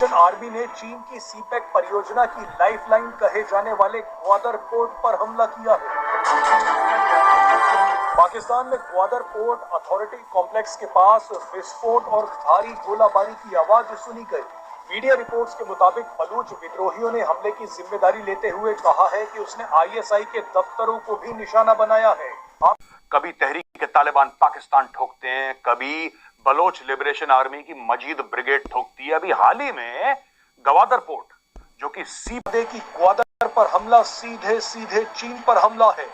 Liberation army ने चीन की सीपेक परियोजना की लाइफलाइन कहे जाने वाले ग्वादर पोर्ट पर हमला किया है। पाकिस्तान में ग्वादर पोर्ट अथॉरिटी कॉम्प्लेक्स के पास विस्फोट और भारी गोलाबारी की आवाज सुनी गई। मीडिया रिपोर्ट्स के मुताबिक बलूच विद्रोहियों ने हमले की जिम्मेदारी लेते हुए कहा है कि उसने आईएसआई के दफ्तरों को भी निशाना बनाया है। कभी तहरीक तालिबान पाकिस्तान ठोकते हैं, कभी बलोच लिबरेशन आर्मी की मजीद ब्रिगेड ठोकती है। अभी हाल ही में ग्वादर पोर्ट जो कि सीधे की ग्वादर पर हमला सीधे सीधे चीन पर हमला है।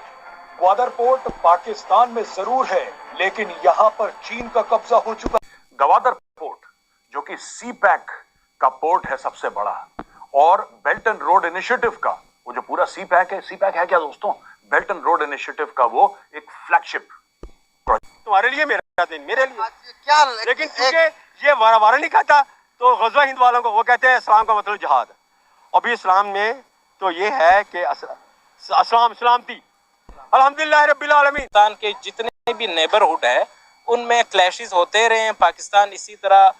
ग्वादर पोर्ट पाकिस्तान में जरूर है, लेकिन यहां पर चीन का कब्जा हो चुका। ग्वादर पोर्ट जो कि सीपैक का पोर्ट है सबसे बड़ा, और बेल्ट एंड रोड इनिशिएटिव का वो जो पूरा सीपैक है क्या दोस्तों, बेल्ट एंड रोड इनिशिएटिव का वो एक फ्लैगशिप तुम्हारे लिए मेरा दिन मेरे लिए क्या, लेकिन क्योंकि ये वारा नहीं खाता तो गज़वा हिंद वालों को वो कहते हैं इस्लाम का मतलब जिहाद। अभी इस्लाम में तो ये है कि अस्सलाम सलामती अल्हम्दुलिल्लाह रब्बिल आलमीन। पाकिस्तान के जितने भी नेबरहुड है उनमें क्लैशेस होते रहे हैं। पाकिस्तान इसी तरह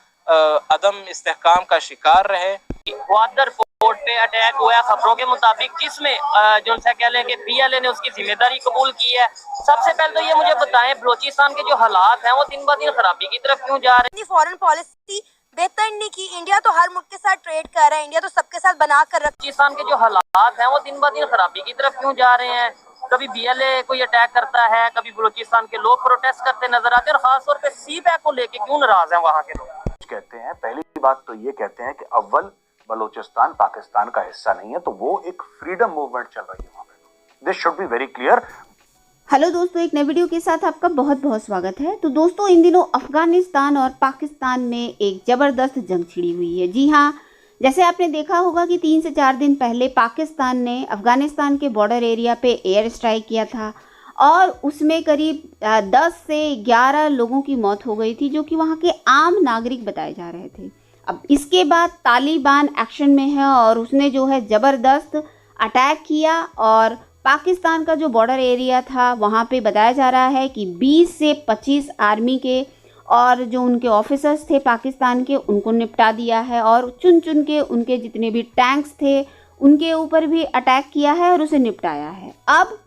अदम इस्तेहकाम का शिकार रहे। ग्वादर पोर्ट पे अटैक हुआ है खबरों के मुताबिक, जिसमें जो कह लें कि पीएलए ने उसकी जिम्मेदारी कबूल की है। सबसे पहले तो ये मुझे बताएं, बलोचिस्तान के जो हालात हैं वो दिन ब दिन खराबी की तरफ क्यों जा रहे हैं? फॉरेन पॉलिसी बेहतर नहीं की। इंडिया तो हर मुल्क के साथ ट्रेड कर रहा है, इंडिया तो सबके साथ बना कर रखा है। बलोचिस्तान के जो हालात हैं वो दिन ब दिन खराबी की तरफ क्यों जा रहे हैं? कभी बीएलए कोई अटैक करता है, कभी बलोचिस्तान के लोग प्रोटेस्ट करते नजर आते हैं, और खासतौर पे सीपैक को लेके क्यों नाराज हैं वहाँ के लोग? कहते हैं, पहली बात तो ये कहते हैं कि अव्वल बलोचिस्तान पाकिस्तान का हिस्सा नहीं है, तो वो एक फ्रीडम मूवमेंट चल रही है वहां पे। This should be very clear. Hello दोस्तों, एक नए वीडियो के साथ आपका बहुत बहुत स्वागत है। तो दोस्तों, इन दिनों अफगानिस्तान और पाकिस्तान में एक ज़बरदस्त जंग छिड़ी हुई है। जी हाँ, जैसे आपने देखा होगा कि 3 से 4 दिन पहले पाकिस्तान ने अफगानिस्तान के बॉर्डर एरिया पे एयर स्ट्राइक किया था, और उसमें करीब 10 से 11 लोगों की मौत हो गई थी, जो कि वहाँ के आम नागरिक बताए जा रहे थे। अब इसके बाद तालिबान एक्शन में है और उसने जो है ज़बरदस्त अटैक किया, और पाकिस्तान का जो बॉर्डर एरिया था वहाँ पे बताया जा रहा है कि 20 से 25 आर्मी के और जो उनके ऑफिसर्स थे पाकिस्तान के, उनको निपटा दिया है, और चुन चुन के उनके जितने भी टैंक्स थे उनके ऊपर भी अटैक किया है और उसे निपटाया है। अब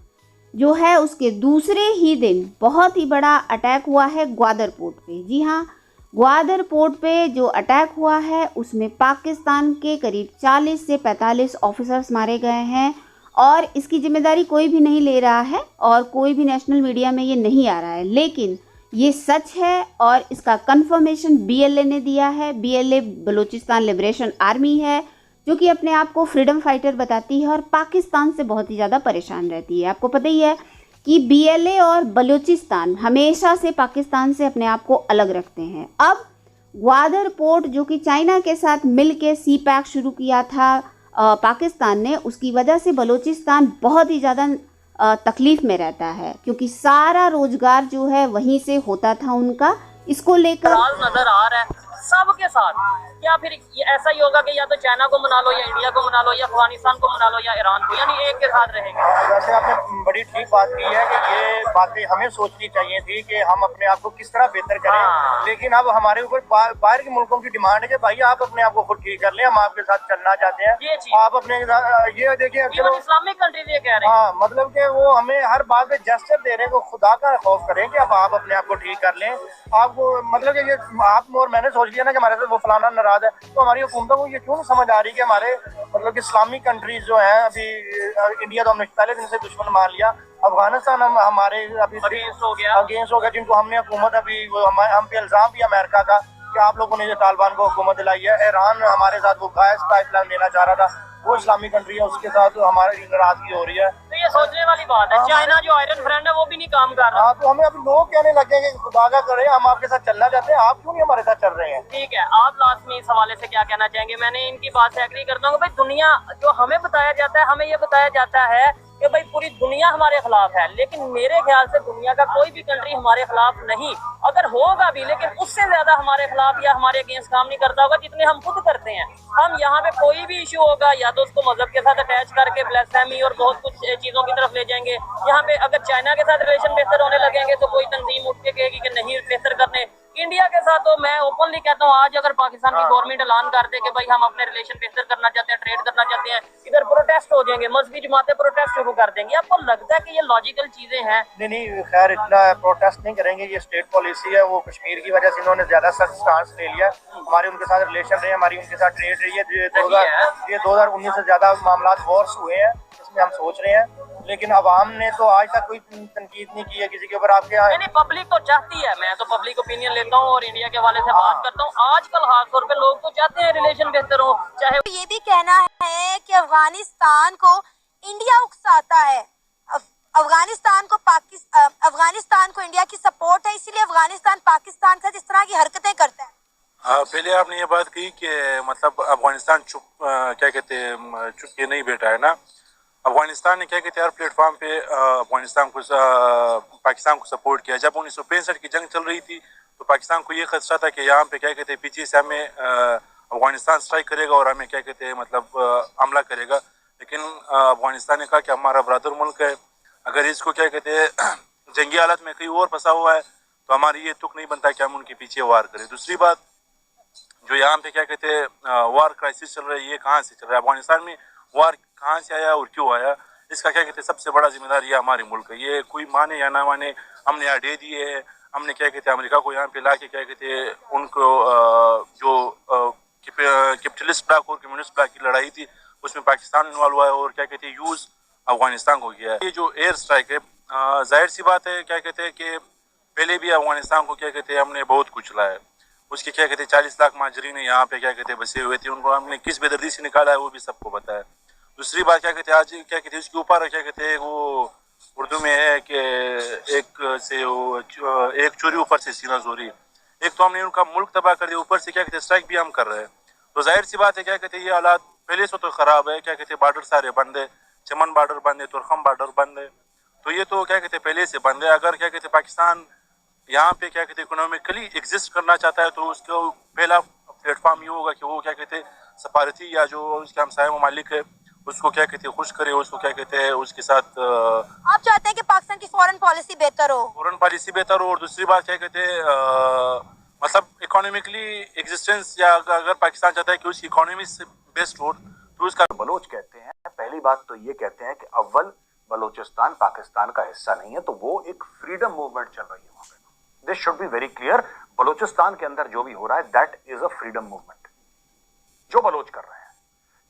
जो है उसके दूसरे ही दिन बहुत ही बड़ा अटैक हुआ है ग्वादर पोर्ट पे। जी हाँ, ग्वादर पोर्ट पे जो अटैक हुआ है उसमें पाकिस्तान के करीब 40 से 45 ऑफिसर्स मारे गए हैं, और इसकी जिम्मेदारी कोई भी नहीं ले रहा है और कोई भी नेशनल मीडिया में ये नहीं आ रहा है, लेकिन ये सच है और इसका कंफर्मेशन बीएलए ने दिया है। बीएलए बलूचिस्तान लिबरेशन आर्मी है जो कि अपने आप को फ्रीडम फाइटर बताती है और पाकिस्तान से बहुत ही ज़्यादा परेशान रहती है। आपको पता ही है कि बीएलए और बलूचिस्तान हमेशा से पाकिस्तान से अपने आप को अलग रखते हैं। अब ग्वादर पोर्ट जो कि चाइना के साथ मिल के सीपैक शुरू किया था पाकिस्तान ने, उसकी वजह से बलूचिस्तान बहुत ही ज़्यादा तकलीफ़ में रहता है, क्योंकि सारा रोजगार जो है वहीं से होता था उनका। इसको लेकर नजर आ रहा है सबके साथ, क्या फिर ऐसा ही होगा कि या तो चाइना को मना लो, या इंडिया को मना लो, या अफगानिस्तान को मना लो, या ईरान को, यानी एक के साथ रहेंगे? वैसे आपने बड़ी ठीक बात की है कि ये बातें हमें सोचनी चाहिए थी कि हम अपने आप को किस तरह बेहतर करें। लेकिन अब हमारे ऊपर बाहर के मुल्कों की डिमांड है कि भाई आप अपने आप को खुद ठीक कर लें, हम आपके साथ चलना चाहते हैं। आप अपने ये देखिए, इस्लामिक कंट्रीज ये कह रहे हैं। हाँ, मतलब कि वो हमें हर बात पे जेस्चर दे रहे हैं, खुदा का खौफ करें कि अब आप अपने आप को ठीक कर लें। आपको मतलब कि ये आप और मैंने सोच लिया ना कि हमारे से वो फलाना नाराज है, तो हमारी हुकूमतों को ये क्यों नहीं समझ आ रही कि हमारे मतलब कि इस्लामिक कंट्रीज जो हैं, अभी इंडिया तो हमने पहले दिन से दुश्मन मान लिया, अफगानिस्तान हमारे अभी अगेंस्ट हो गया, जिनको हमने हुकूमत अभी हम पे इल्जाम भी अमेरिका का कि आप लोगों ने जो तालिबान को हुकूमत दिलाई है। ईरान हमारे साथ वो गैस पाइपलाइन देना चाह रहा था, वो इस्लामिक कंट्री है, उसके साथ हमारी नाराजगी हो रही है। तो ये सोचने वाली बात है। चाइना जो आयरन फ्रेंड है वो भी नहीं काम कर रहा। हाँ, तो हमें अभी लोग कहने लगे कि खुदा का करे, हम आपके साथ चलना चाहते हैं, आप क्यों नहीं हमारे साथ चल रहे हैं? ठीक है, आप लास्ट में इस हवाले से क्या कहना चाहेंगे? मैंने इनकी बात से एग्री करता हूँ। भाई दुनिया जो हमें बताया जाता है, हमें ये बताया जाता है कि भाई पूरी दुनिया हमारे खिलाफ है, लेकिन मेरे ख्याल से दुनिया का कोई भी कंट्री हमारे खिलाफ नहीं, अगर होगा भी लेकिन उससे ज्यादा हमारे खिलाफ या हमारे अगेंस्ट काम नहीं करता होगा जितने हम खुद करते हैं। हम यहाँ पे कोई भी इशू होगा या तो उसको मजहब के साथ अटैच करके ब्lasphemy और बहुत कुछ चीजों की तरफ ले जाएंगे। यहाँ पे अगर चाइना के साथ रिलेशन बेहतर होने लगेंगे तो कोई तंजीम उठ के कहेगी कि नहीं बेहतर करने, इंडिया के साथ तो मैं ओपनली कहता हूँ, आज अगर पाकिस्तान की गवर्नमेंट ऐलान कर दे कि भाई हम अपने रिलेशन बेहतर करना चाहते हैं, ट्रेड करना चाहते हैं, इधर प्रोटेस्ट हो जाएंगे, मजहबी जमातें प्रोटेस्ट शुरू कर देंगी। आपको लगता है कि ये लॉजिकल चीजें हैं? नहीं, खैर इतना प्रोटेस्ट नहीं करेंगे, ये स्टेट पॉलिसी है। वो कश्मीर की वजह से इन्होंने ज्यादा सख्त स्टांस ले लिया। हमारे उनके साथ रिलेशन रहे, हमारी उनके साथ ट्रेड रही है। ये 2019 से ज्यादा मामला वॉर्स हुए हैं, इसमें हम सोच रहे हैं। लेकिन अवाम ने तो आज तक कोई तनकीद नहीं की है किसी के ऊपर। आपके यहाँ नहीं, पब्लिक तो चाहती है, मैं तो पब्लिक ओपिनियन लेता हूँ और इंडिया के हवाले से बात करता हूँ। आजकल खासतौर पे लोग तो चाहते हैं रिलेशन बेहतर हो, चाहे ये भी कहना है कि अफगानिस्तान को इंडिया उकसाता है, अफगानिस्तान को इंडिया की सपोर्ट है, इसीलिए अफगानिस्तान पाकिस्तान का जिस तरह की हरकतें करता है। पहले आपने ये बात कही कि मतलब अफगानिस्तान चुप क्या कहते हैं, चुप के नहीं बैठा है ना। अफगानिस्तान ने क्या कहते हैं हर प्लेटफॉर्म पे अफगानिस्तान को पाकिस्तान को सपोर्ट किया। जब 1965 की जंग चल रही थी तो पाकिस्तान को ये खदशा था कि यहाँ पे क्या कहते हैं पीछे से हमें अफगानिस्तान स्ट्राइक करेगा और हमें क्या कहते हैं मतलब हमला करेगा। लेकिन अफगानिस्तान ने कहा कि हमारा ब्रदर मुल्क है, अगर इसको क्या कहते हैं जंगी हालत में कहीं और फंसा हुआ है तो हमारी ये तुक नहीं बनता कि हम उनके पीछे वार करें। दूसरी बात, जो यहाँ पे क्या कहते हैं वार क्राइसिस चल रहा है, ये कहाँ से चल रहा है, अफगानिस्तान में वार कहाँ से आया और क्यों आया, इसका क्या कहते हैं सबसे बड़ा जिम्मेदार ये हमारे मुल्क है। ये कोई माने या ना माने, हमने अड्डे दिए है, हमने क्या कहते हैं अमेरिका को यहाँ पे ला के क्या कहते हैं उनको जो कैपिटलिस्ट ब्लॉक और कम्युनिस्ट ब्लॉक की लड़ाई थी उसमें पाकिस्तान इन्वॉल्व हुआ है और क्या कहते हैं यूज अफगानिस्तान को किया है। ये जो एयर स्ट्राइक है, जाहिर सी बात है क्या कहते हैं कि पहले भी अफगानिस्तान को क्या कहते हैं हमने बहुत कुछ लाया। उसके क्या कहते हैं 40 लाख माजरीन यहाँ पे क्या कहते हैं बसे हुए थे, उनको हमने किस बेदर्दी से निकाला है वो भी सबको पता है। दूसरी बात क्या कहते हैं आज क्या कहते हैं उसके ऊपर क्या कहते हैं वो उर्दू में है कि एक चोरी ऊपर से सीना जोरी। एक तो हमने उनका मुल्क तबाह कर दिया, ऊपर से क्या कहते हैं स्ट्राइक भी हम कर रहे हैं। तो जाहिर सी बात है क्या कहते हैं ये हालात पहले से तो खराब है। क्या कहते हैं बॉर्डर सारे बंद है, चमन बॉर्डर बंद है, तुरखम बॉर्डर बंद है, तो ये तो क्या कहते हैं पहले से बंद है। अगर क्या कहते हैं पाकिस्तान यहाँ पे क्या कहते हैं इकोनॉमिकली एग्जिस्ट करना चाहता है तो उसका पहला प्लेटफॉर्म ये होगा कि वो क्या कहते हैं सफारती या जो उसके हमसाया ममालिक है उसको क्या कहते हैं खुश करे, उसको क्या कहते हैं उसके साथ आप चाहते हैं कि पाकिस्तान की फॉरेन पॉलिसी बेहतर हो? फॉरेन पॉलिसी बेहतर हो। और दूसरी बात क्या कहते हैं मतलब इकोनॉमिकली एग्जिस्टेंस, या अगर पाकिस्तान चाहता है कि उसकी इकोनॉमी से बेस्ट हो तो उसका बलोच कहते हैं। पहली बात तो ये कहते हैं कि अव्वल बलोचिस्तान पाकिस्तान का हिस्सा नहीं है, तो वो एक फ्रीडम मूवमेंट चल रही है वहां पे। This should be very clear, Balochistan के अंदर जो भी हो रहा है that is a freedom movement. जो बलोच कर रहे हैं,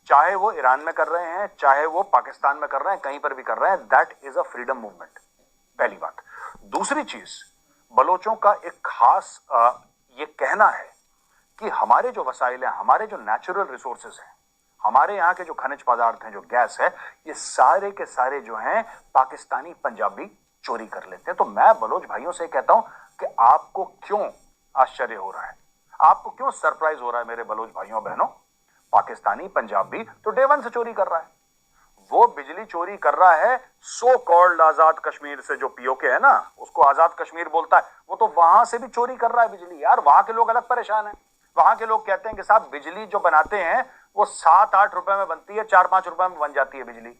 चाहे वो ईरान में कर रहे हैं, चाहे वो पाकिस्तान में कर रहे हैं, कहीं पर भी कर रहे हैं, that is a freedom movement, पहली बात। दूसरी चीज, बलोचों का एक खास ये कहना है कि हमारे जो वसाइल हैं, हमारे जो नेचुरल रिसोर्सेज हैं, हमारे यहाँ के जो खनिज पदार्थ हैं, जो गैस है, ये सारे के सारे जो हैं पाकिस्तानी पंजाबी चोरी कर लेते हैं। तो मैं बलोच भाइयों से कहता हूं कि आपको क्यों आश्चर्य हो रहा है, आपको क्यों सरप्राइज हो रहा है मेरे बलोच भाइयों बहनों? पाकिस्तानी पंजाबी तो डे वन से चोरी कर रहा है। वो बिजली चोरी कर रहा है सो कॉल्ड आजाद कश्मीर से, जो पीओके है ना उसको आजाद कश्मीर बोलता है, वो तो वहां से भी चोरी कर रहा है बिजली। यार वहां के लोग अलग परेशान हैं। वहां के लोग कहते हैं कि साहब बिजली जो बनाते हैं वो 7-8 रुपए में बनती है, 4-5 रुपए में बन जाती है बिजली।